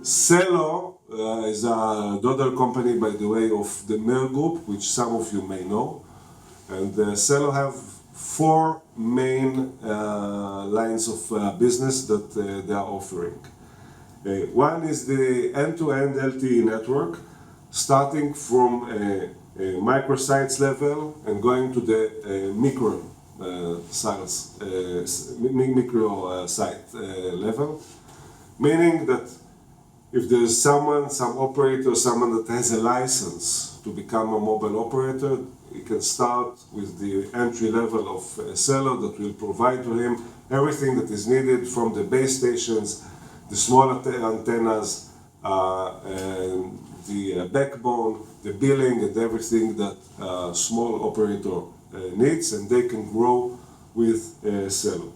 Cello is a daughter company, by the way, of the Mer Group, which some of you may know. And Cello have four main lines of business that they are offering. One is the end-to-end LTE network, starting from a microsites level and going to the micro site level, meaning that if there's some operator, someone that has a license to become a mobile operator, he can start with the entry level of cello that will provide to him everything that is needed, from the base stations, the small antennas, and the backbone, the billing, and everything that a small operator needs, and they can grow with cello.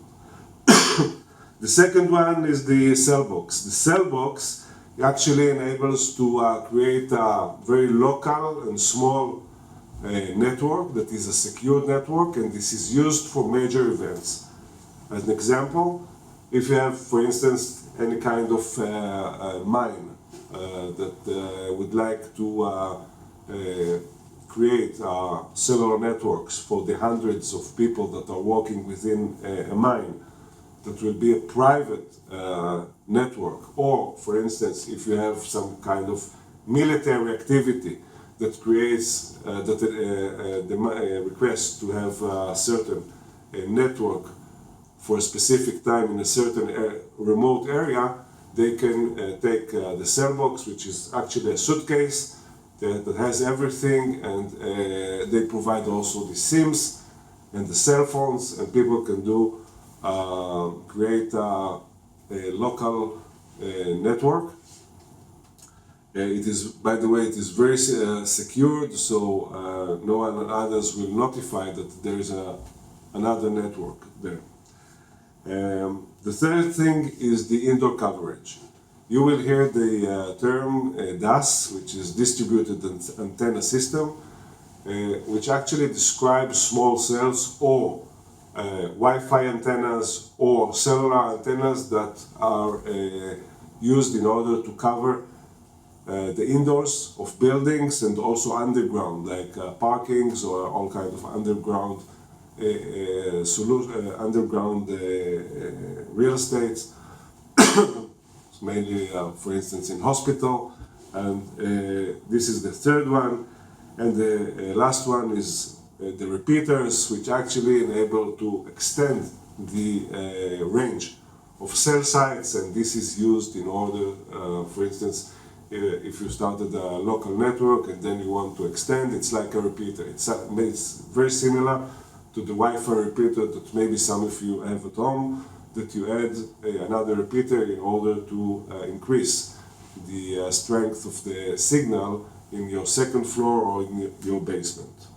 The second one is the cell box. The cell box actually enables to create a very local and small network that is a secure network, and this is used for major events. As an example, if you have, for instance, any kind of mine that would like to create cellular networks for the hundreds of people that are working within a mine, that will be a private network. Or, for instance, if you have some kind of military activity that creates, the request to have a certain network for a specific time in a certain remote area, they can take the cell box, which is actually a suitcase that has everything, and they provide also the SIMs and the cell phones, and people can do create a local network. It is, by the way, it is very secured, so no one and others will notify that there is another network there. The third thing is the indoor coverage. You will hear the term DAS, which is Distributed Antenna System, which actually describes small cells or Wi-Fi antennas or cellular antennas that are used in order to cover the indoors of buildings and also underground, like parkings or all kinds of underground underground real estate, mainly, for instance, in hospital. And this is the third one. And the last one is the repeaters, which actually enable to extend the range of cell sites, and this is used in order, for instance, if you started a local network and then you want to extend, it's like a repeater. It's very similar to the Wi-Fi repeater that maybe some of you have at home, that you add another repeater in order to increase the strength of the signal in your second floor or in your basement.